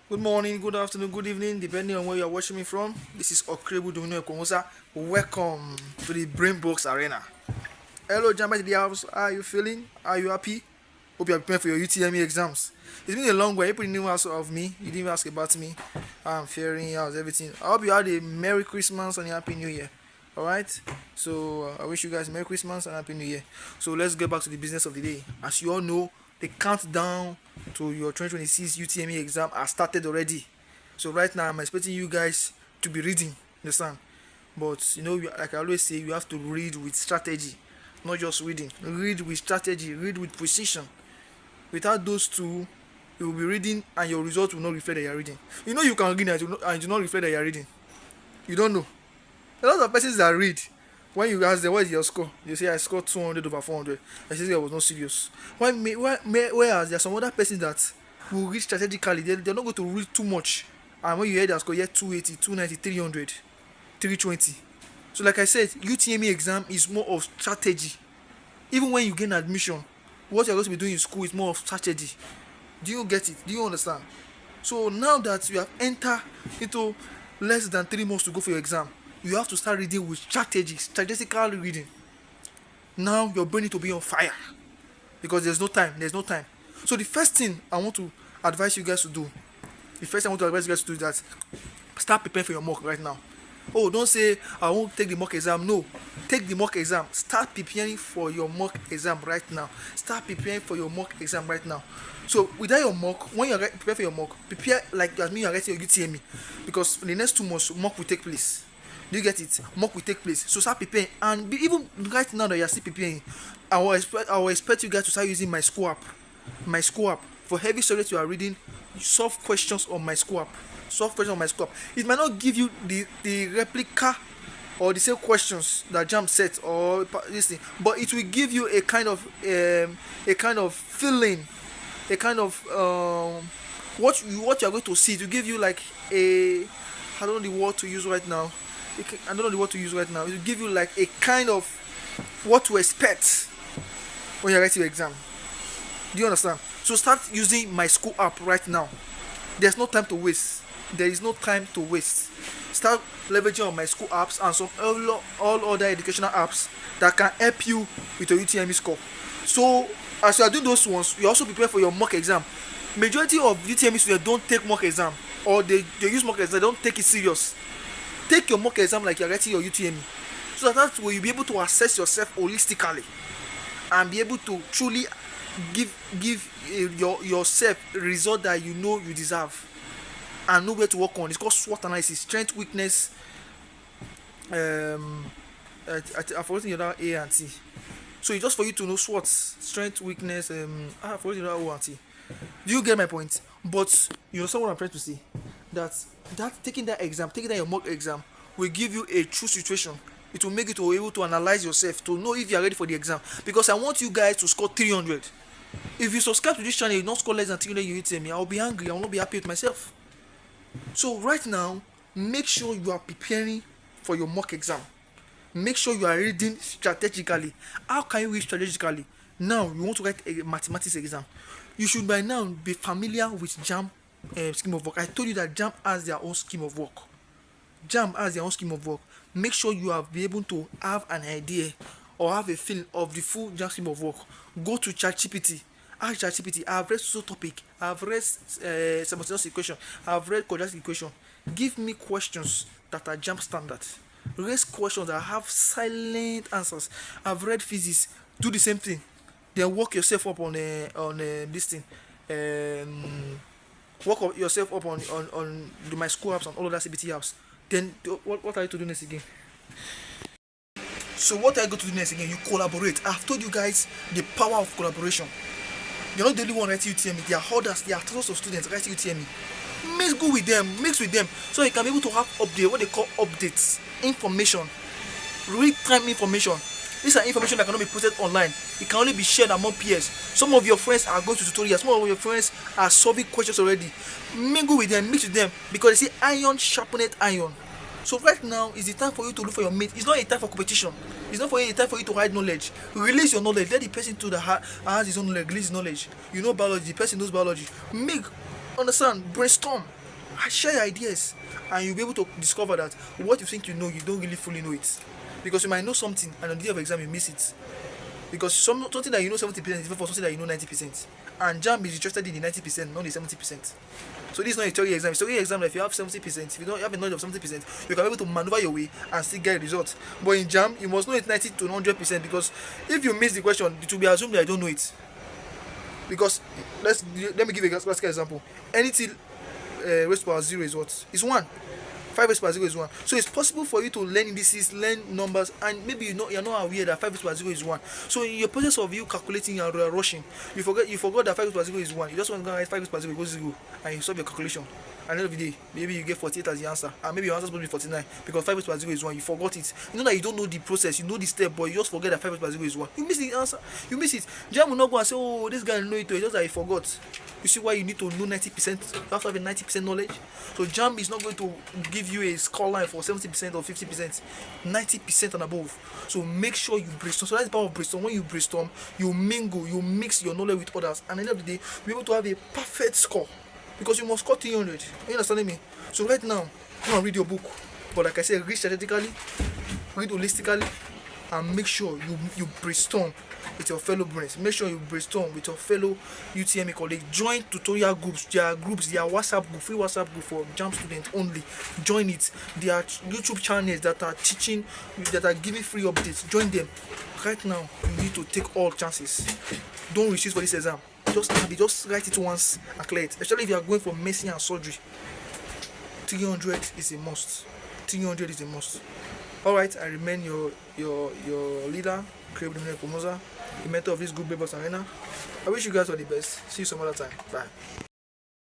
Good morning, good afternoon, good evening, depending on where you're watching me from. This is Okrebu Domino Ekomosa. Welcome to the Brain Box Arena. Hello, Jamba to the house. How are you feeling? Are you happy? Hope you are preparing for your UTME exams. It's been a long way. You pretty new ask of me. You didn't even ask about me. How I'm faring, how's everything. I hope you had a Merry Christmas and a Happy New Year. Alright? So, I wish you guys Merry Christmas and Happy New Year. So, let's get back to the business of the day. As you all know, the countdown to your 2026 UTME exam has started already. So right now I'm expecting you guys to be reading, understand? But like I always say, you have to read with strategy, not just reading. Read with strategy, read with precision. Without those two, you will be reading and your results will not reflect that you are reading. You can read and do not reflect that you are reading. You don't know. A lot of persons that read, when you ask them what is your score, they say I scored 200 over 400. I say I was not serious. Whereas there are some other persons that will read strategically. They're not going to read too much. And when you hear their score, you get 280, 290, 300, 320. So like I said, UTME exam is more of strategy. Even when you gain admission, what you're going to be doing in school is more of strategy. Do you get it? Do you understand? So now that you have entered into less than 3 months to go for your exam, you have to start reading with strategy, strategical reading. Now your brain need to be on fire because there's no time. So the first thing I want to advise you guys to do, is that start preparing for your mock right now. Oh, don't say I won't take the mock exam. No, take the mock exam. Start preparing for your mock exam right now. So without your mock, when you prepare for your mock, prepare like as me you are writing your UTME, because for the next 2 months mock will take place. Do you get it? Mock will take place. So start preparing, and even right now that you are still preparing, I will expect you guys to start using my school app. For heavy subjects you are reading, solve questions on my school app. It might not give you the replica or the same questions that Jam set or this thing, but it will give you a kind of feeling, a kind of what you are going to see. It will give you like a I don't know the word to use right now. It will give you like a kind of what to expect when you're writing your exam. Do you understand? So start using my school app right now. There's no time to waste. Start leveraging on my school apps and some all other educational apps that can help you with your UTME score. So as you are doing those ones, you also prepare for your mock exam. Majority of UTME students don't take mock exam, or they use mock exam, they don't take it serious. Take your mock exam like you're writing your UTME, so that way you'll be able to assess yourself holistically and be able to truly give yourself a result that you know you deserve and know where to work on. It's called SWOT analysis: strength, weakness, I've forgotten the other A and T. So it's just for you to know SWOT, strength, weakness, I've forgotten the other O and T. Do you get my point? But you know what I'm trying to say, that taking that your mock exam will give you a true situation. It will make you to be able to analyze yourself, to know if you are ready for the exam. Because I want you guys to score 300. If you subscribe to this channel, you don't score less than 300, you tell me, I'll be angry. I will not be happy with myself. So right now, make sure you are preparing for your mock exam. Make sure you are reading strategically. How can you read strategically? Now you want to write a mathematics exam. You should by now be familiar with JAM scheme of work. I told you that JAM has their own scheme of work. Make sure you have been able to have an idea or have a feeling of the full JAM scheme of work. Go to ChatGPT. Ask ChatGPT. I've read social topic. I've read simultaneous equation. I've read quadratic equation. Give me questions that are JAM standard. Raise questions that have silent answers. I've read physics. Do the same thing. Then work yourself up on this thing. Work yourself up on my school apps and all of that CBT apps. Then what are you to do next again? So what are you going to do next again? You collaborate. I've told you guys the power of collaboration. You're not the only one writing UTME. There are others. There are thousands of students writing UTME. Mix with them, so you can be able to have what they call updates, information, real-time information. These are information that cannot be posted online. It can only be shared among peers. Some of your friends are going to tutorials. Some of your friends are solving questions already. Mingle with them, mix with them, because they say iron sharpeneth iron. So right now is the time for you to look for your mate. It's not a time for competition. It's not a time for you to hide knowledge. Release your knowledge. Let the person to the has his own knowledge. Release knowledge. You know biology. The person knows biology. Understand. Brainstorm. Share your ideas, and you'll be able to discover that what you think you know, you don't really fully know it. Because you might know something, and on the day of exam, you miss it. Because something that you know 70% is different from something that you know 90%. And JAMB is interested in the 90%, not the 70%. So this is not a theory exam. It's a theory exam that if you have 70%, if you don't have a knowledge of 70%, you can be able to maneuver your way and still get a result. But in JAMB, you must know it 90 to 100%, because if you miss the question, it will be assumed that I don't know it. Because let me give a classical example. Anything raised to power 0 is what? It's 1. 5 raised to power 0 is 1. So it's possible for you to learn indices, learn numbers, and maybe you're not aware that 5 raised to power 0 is 1. So in your process of you calculating and rushing, you forgot that 5 raised to power 0 is 1. You just want to write 5 raised to power 0 equals 0, and you solve your calculation. At the end of the day, maybe you get 48 as the answer, and maybe your answer is supposed to be 49, because 5 raised to power 0 is 1. You forgot it. You know that you don't know the process, you know the step, but you just forget that 5 raised to power 0 is 1. You miss the answer. You miss it. JAMB will not go and say, oh, this guy know it, just that he forgot. You see why you need to know 90%? You have to have a 90% knowledge. So JAMB is not going to give you a score line for 70% or 50%, 90% and above. So make sure you brainstorm. So that's the power of brainstorm. When you brainstorm, you mingle, you mix your knowledge with others, and at the end of the day, you're able to have a perfect score. Because you must score 300. Are you understanding me? So right now, go and read your book. But like I said, read strategically, read holistically, and make sure you brainstorm with your fellow brains. Make sure you brainstorm with your fellow UTME colleagues. Join tutorial groups. There are WhatsApp group, free WhatsApp group for JAMB students only. Join it. There are YouTube channels that are teaching, that are giving free updates. Join them. Right now, you need to take all chances. Don't resist for this exam. Just write it once and clear it. Especially if you are going for medicine and surgery. 300 is a must. 300 is a must. Alright, I remain your leader, the mentor of this group Brain Box Arena. I wish you guys all the best. See you some other time. Bye.